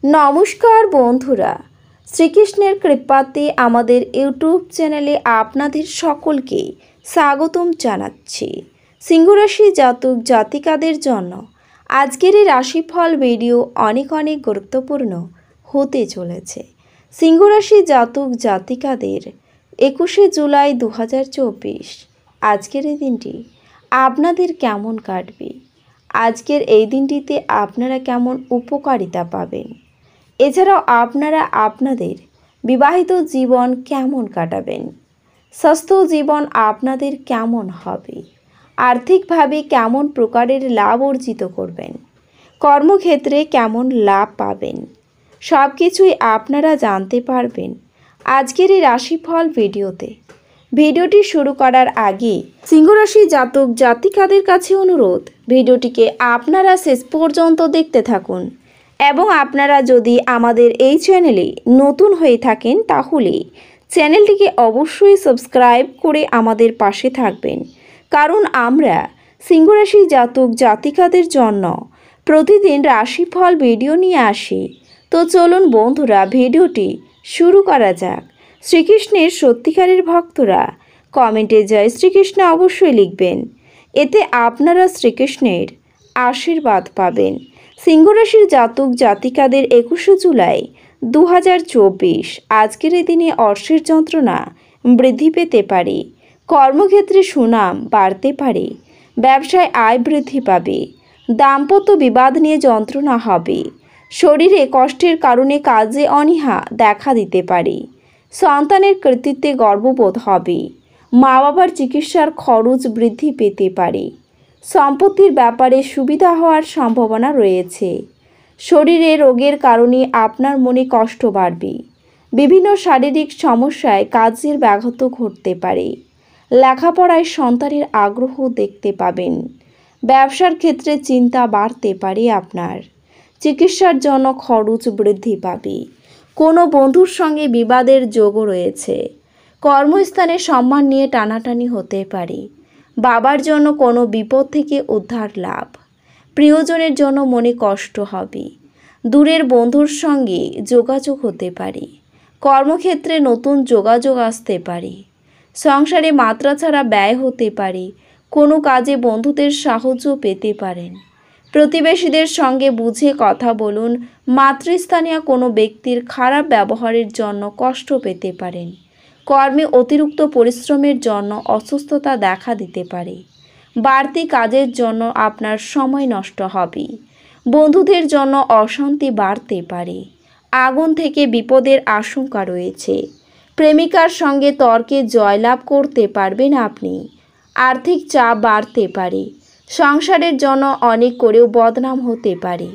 নমস্কার বন্ধুরা, শ্রীকৃষ্ণের কৃপাতে আমাদের ইউটিউব চ্যানেলে আপনাদের সকলকে স্বাগতম জানাচ্ছি। সিংহরাশি জাতক জাতিকাদের জন্য আজকের এই রাশিফল ভিডিও অনেক গুরুত্বপূর্ণ হতে চলেছে। সিংহরাশি জাতক জাতিকাদের 21শে জুলাই 2024 আজকের এই দিনটি আপনাদের কেমন কাটবে, আজকের এই দিনটিতে আপনারা কেমন উপকারিতা পাবেন, এছাড়াও আপনারা আপনাদের বিবাহিত জীবন কেমন কাটাবেন, স্বাস্থ্য জীবন আপনাদের কেমন হবে, আর্থিকভাবে কেমন প্রকারের লাভ অর্জিত করবেন, কর্মক্ষেত্রে কেমন লাভ পাবেন, সব কিছুই আপনারা জানতে পারবেন আজকের এই রাশিফল ভিডিওতে। ভিডিওটি শুরু করার আগে সিংহরাশি জাতক জাতিকাদের কাছে অনুরোধ, ভিডিওটিকে আপনারা শেষ পর্যন্ত দেখতে থাকুন এবং আপনারা যদি আমাদের এই চ্যানেলে নতুন হয়ে থাকেন তাহলে চ্যানেলটিকে অবশ্যই সাবস্ক্রাইব করে আমাদের পাশে থাকবেন, কারণ আমরা সিংহরাশি জাতক জাতিকাদের জন্য প্রতিদিন রাশিফল ভিডিও নিয়ে আসি। তো চলুন বন্ধুরা, ভিডিওটি শুরু করা যাক। শ্রীকৃষ্ণের সত্যিকারের ভক্তরা কমেন্টে জয় শ্রীকৃষ্ণ অবশ্যই লিখবেন, এতে আপনারা শ্রীকৃষ্ণের আশীর্বাদ পাবেন। সিংহরাশির জাতক জাতিকাদের 21শে জুলাই 2024 আজকের এই দিনে অর্শের যন্ত্রণা বৃদ্ধি পেতে পারে, কর্মক্ষেত্রে সুনাম বাড়তে পারে, ব্যবসায় আয় বৃদ্ধি পাবে, দাম্পত্য বিবাদ নিয়ে যন্ত্রণা হবে, শরীরে কষ্টের কারণে কাজে অনীহা দেখা দিতে পারে, সন্তানের কৃতিত্বে গর্ববোধ হবে, মা বাবার চিকিৎসার খরচ বৃদ্ধি পেতে পারে, সম্পত্তির ব্যাপারে সুবিধা হওয়ার সম্ভাবনা রয়েছে, শরীরে রোগের কারণে আপনার মনে কষ্ট বাড়বে, বিভিন্ন শারীরিক সমস্যায় কাজের ব্যাঘাত ঘটতে পারে, লেখাপড়ায় সন্তানের আগ্রহ দেখতে পাবেন, ব্যবসার ক্ষেত্রে চিন্তা বাড়তে পারে আপনার, চিকিৎসার জন্য খরচ বৃদ্ধি পাবে, কোনো বন্ধুর সঙ্গে বিবাদের যোগও রয়েছে, কর্মস্থানে সম্মান নিয়ে টানাটানি হতে পারে, বাবার জন্য কোনো বিপদ থেকে উদ্ধার লাভ, প্রিয়জনের জন্য মনে কষ্ট হবে, দূরের বন্ধুর সঙ্গে যোগাযোগ হতে পারে, কর্মক্ষেত্রে নতুন যোগাযোগ আসতে পারে, সংসারে মাত্রা ছাড়া ব্যয় হতে পারে, কোনো কাজে বন্ধুদের সাহায্য পেতে পারেন, প্রতিবেশীদের সঙ্গে বুঝে কথা বলুন, মাতৃস্থানীয় কোনো ব্যক্তির খারাপ ব্যবহারের জন্য কষ্ট পেতে পারেন, কর্মে অতিরিক্ত পরিশ্রমের জন্য অসুস্থতা দেখা দিতে পারে, বাড়তি কাজের জন্য আপনার সময় নষ্ট হবে, বন্ধুদের জন্য অশান্তি বাড়তে পারে, আগুন থেকে বিপদের আশঙ্কা রয়েছে, প্রেমিকার সঙ্গে তর্কে জয়লাভ করতে পারবেন আপনি, আর্থিক চাপ বাড়তে পারে, সংসারের জন্য অনেক করেও বদনাম হতে পারে,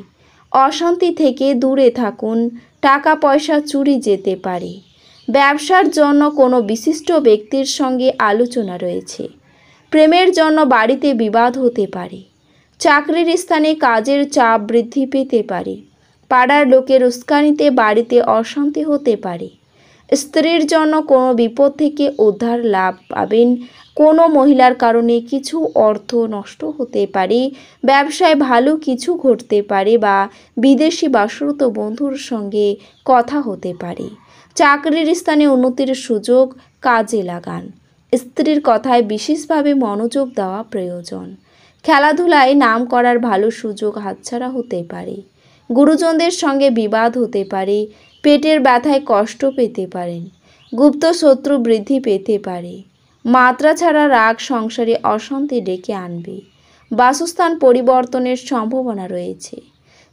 অশান্তি থেকে দূরে থাকুন, টাকা পয়সা চুরি যেতে পারে, ব্যবসার জন্য কোনো বিশিষ্ট ব্যক্তির সঙ্গে আলোচনা রয়েছে, প্রেমের জন্য বাড়িতে বিবাদ হতে পারে, চাকরির স্থানে কাজের চাপ বৃদ্ধি পেতে পারে, পাড়ার লোকের উস্কানিতে বাড়িতে অশান্তি হতে পারে, স্ত্রীর জন্য কোনো বিপদ থেকে উদ্ধার লাভ পাবেন, কোনো মহিলার কারণে কিছু অর্থ নষ্ট হতে পারে, ব্যবসায় ভালো কিছু ঘটতে পারে বা বিদেশি বাসরত বন্ধুর সঙ্গে কথা হতে পারে, চাকরির স্থানে উন্নতির সুযোগ কাজে লাগান, স্ত্রীর কথায় বিশেষভাবে মনোযোগ দেওয়া প্রয়োজন, খেলাধুলায় নাম করার ভালো সুযোগ হাতছাড়া হতে পারে, গুরুজনদের সঙ্গে বিবাদ হতে পারে, পেটের ব্যথায় কষ্ট পেতে পারেন, গুপ্ত শত্রু বৃদ্ধি পেতে পারে, মাত্রা ছাড়া রাগ সংসারে অশান্তি ডেকে আনবে, বাসস্থান পরিবর্তনের সম্ভাবনা রয়েছে,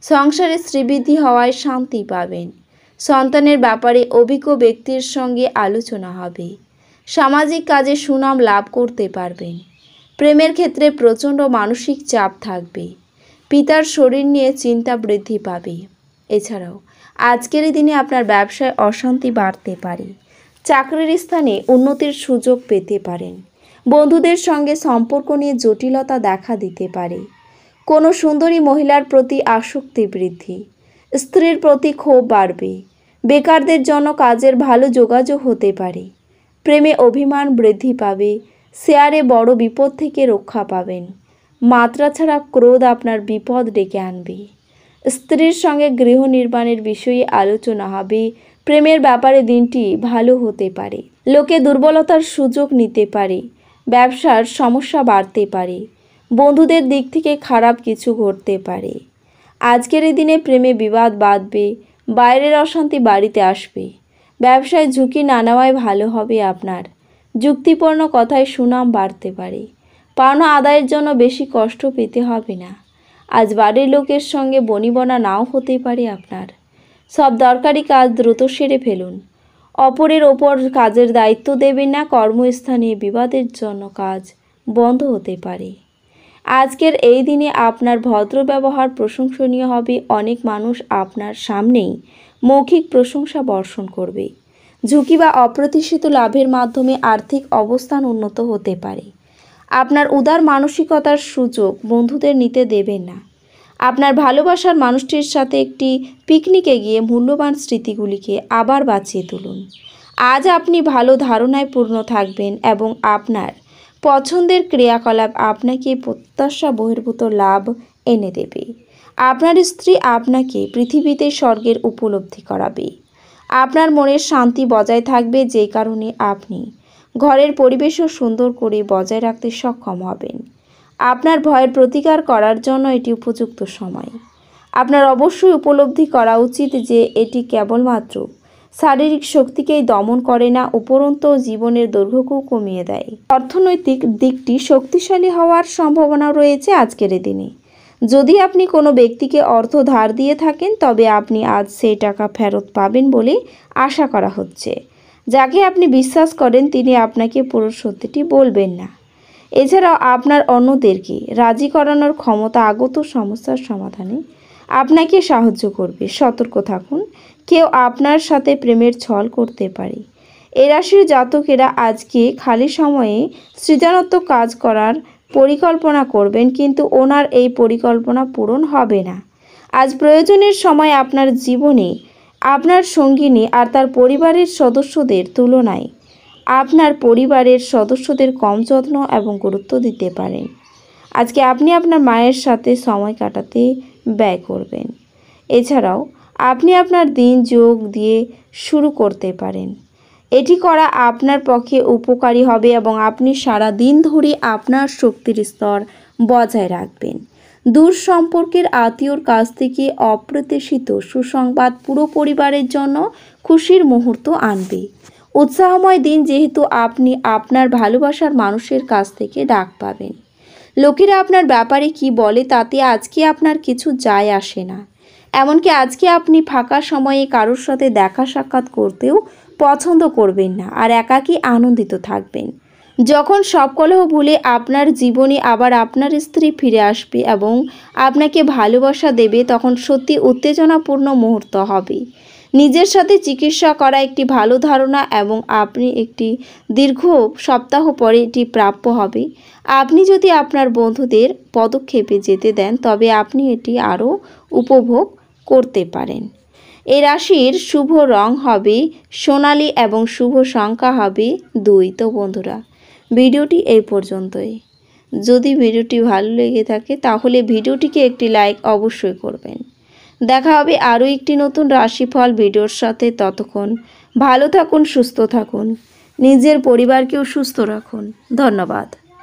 সংসারে শ্রীবৃদ্ধি হওয়ায় শান্তি পাবেন, সন্তানের ব্যাপারে অভিজ্ঞ ব্যক্তির সঙ্গে আলোচনা হবে, সামাজিক কাজে সুনাম লাভ করতে পারবেন, প্রেমের ক্ষেত্রে প্রচণ্ড মানসিক চাপ থাকবে, পিতার শরীর নিয়ে চিন্তা বৃদ্ধি পাবে, এছাড়াও আজকের দিনে আপনার ব্যবসায় অশান্তি বাড়তে পারে, চাকরির স্থানে উন্নতির সুযোগ পেতে পারেন, বন্ধুদের সঙ্গে সম্পর্ক নিয়ে জটিলতা দেখা দিতে পারে, কোনো সুন্দরী মহিলার প্রতি আসক্তি বৃদ্ধি, স্ত্রীর প্রতি ক্ষোভ বাড়বে, বেকারদের জন্য কাজের ভালো যোগাযোগ হতে পারে, প্রেমে অভিমান বৃদ্ধি পাবে, শেয়ারে বড় বিপদ থেকে রক্ষা পাবেন, মাত্রা ছাড়া ক্রোধ আপনার বিপদ ডেকে আনবে, স্ত্রীর সঙ্গে গৃহ নির্মাণের বিষয়ে আলোচনা হবে। প্রেমের ব্যাপারে দিনটি ভালো হতে পারে। লোকে দুর্বলতার সুযোগ নিতে পারে। ব্যবসার সমস্যা বাড়তে পারে। বন্ধুদের দিক থেকে খারাপ কিছু ঘটতে পারে। আজকের এই দিনে প্রেমে বিবাদ বাঁধবে। বাইরের অশান্তি বাড়িতে আসবে। ব্যবসায় ঝুঁকি না নেওয়াই ভালো হবে আপনার। যুক্তিপূর্ণ কথায় সুনাম বাড়তে পারে। পাওনা আদায়ের জন্য বেশি কষ্ট পেতে হবে না। আজ বাড়ির লোকের সঙ্গে বনিবনা নাও হতে পারে আপনার। সব দরকারি কাজ দ্রুত সেরে ফেলুন। অপরের ওপর কাজের দায়িত্ব দেবেন না। কর্মস্থানে বিবাদের জন্য কাজ বন্ধ হতে পারে। আজকের এই দিনে আপনার ভদ্র ব্যবহার প্রশংসনীয় হবে। অনেক মানুষ আপনার সামনেই মৌখিক প্রশংসা বর্ষণ করবে। ঝুঁকি বা অপ্রত্যাশিত লাভের মাধ্যমে আর্থিক অবস্থান উন্নত হতে পারে। আপনার উদার মানসিকতার সুযোগ বন্ধুদের নিতে দেবেন না। আপনার ভালোবাসার মানুষটির সাথে একটি পিকনিকে গিয়ে মূল্যবান স্মৃতিগুলিকে আবার বাঁচিয়ে তুলুন। আজ আপনি ভালো ধারণায় পূর্ণ থাকবেন এবং আপনার পছন্দের ক্রিয়াকলাপ আপনাকে প্রত্যাশা বহির্ভূত লাভ এনে দেবে। আপনার স্ত্রী আপনাকে পৃথিবীতে স্বর্গের উপলব্ধি করাবে। আপনার মনের শান্তি বজায় থাকবে, যে কারণে আপনি ঘরের পরিবেশও সুন্দর করে বজায় রাখতে সক্ষম হবেন। আপনার ভয়ের প্রতিকার করার জন্য এটি উপযুক্ত সময়। আপনার অবশ্যই উপলব্ধি করা উচিত যে এটি কেবলমাত্র শারীরিক শক্তিকেই দমন করে না, উপরন্তু জীবনের দৈর্ঘ্যকেও কমিয়ে দেয়। অর্থনৈতিক দিকটি শক্তিশালী হওয়ার সম্ভাবনা রয়েছে আজকের দিনে। যদি আপনি কোনো ব্যক্তিকে অর্থ ধার দিয়ে থাকেন, তবে আপনি আজ সেই টাকা ফেরত পাবেন বলে আশা করা হচ্ছে। যাকে আপনি বিশ্বাস করেন তিনি আপনাকে পুরো সত্যিটি বলবেন না। এছাড়াও আপনার অন্যদেরকে রাজি করানোর ক্ষমতা আগত সমস্যার সমাধানে আপনাকে সাহায্য করবে। সতর্ক থাকুন, কেউ আপনার সাথে প্রেমের ছল করতে পারে। এই রাশির জাতকেরা আজকে খালি সময়ে সৃজনাত্মক কাজ করার পরিকল্পনা করবেন, কিন্তু ওনার এই পরিকল্পনা পূরণ হবে না। আজ প্রয়োজনের সময় আপনার জীবনে আপনার সঙ্গিনী আর তার পরিবারের সদস্যদের তুলনায় আপনার পরিবারের সদস্যদের কম যত্ন এবং গুরুত্ব দিতে পারেন। আজকে আপনি আপনার মায়ের সাথে সময় কাটাতে ব্যয় করবেন। এছাড়াও আপনি আপনার দিন যোগ দিয়ে শুরু করতে পারেন। এটি করা আপনার পক্ষে উপকারী হবে এবং আপনি সারা দিন ধরে আপনার শক্তির স্তর বজায় রাখবেন। দূর সম্পর্কের আত্মীয়র কাছ থেকে অপ্রত্যাশিত সুসংবাদ পুরো পরিবারের জন্য খুশির মুহূর্ত আনবে। উৎসাহময় দিন, যেহেতু আপনি আপনার ভালোবাসার মানুষের কাছ থেকে ডাক পাবেন। লোকেরা আপনার ব্যাপারে কি বলে তাতে আজকে আপনার কিছু যায় আসে না। এমনকি আজকে আপনি ফাঁকা সময়ে কারোর সাথে দেখা সাক্ষাৎ করতেও পছন্দ করবেন না, আর একাকী আনন্দিত থাকবেন। যখন সব কলহ ভুলে আপনার জীবনে আবার আপনার স্ত্রী ফিরে আসবে এবং আপনাকে ভালোবাসা দেবে, তখন সত্যি উত্তেজনাপূর্ণ মুহূর্ত হবে। নিজের সাথে চিকিৎসা করা একটি ভালো ধারণা এবং আপনি একটি দীর্ঘ সপ্তাহ পরে এটি প্রাপ্য হবে। আপনি যদি আপনার বন্ধুদের পদক্ষেপে যেতে দেন, তবে আপনি এটি আরও উপভোগ করতে পারেন। এই রাশির শুভ রং হবে সোনালী এবং শুভ সংখ্যা হবে 2। তো বন্ধুরা, ভিডিওটি এই পর্যন্তই। যদি ভিডিওটি ভালো লেগে থাকে তাহলে ভিডিওটিকে একটি লাইক অবশ্যই করবেন। দেখা হবে আরও একটি নতুন রাশিফল ভিডিওর সাথে। ততক্ষণ ভালো থাকুন, সুস্থ থাকুন, নিজের পরিবারকেও সুস্থ রাখুন। ধন্যবাদ।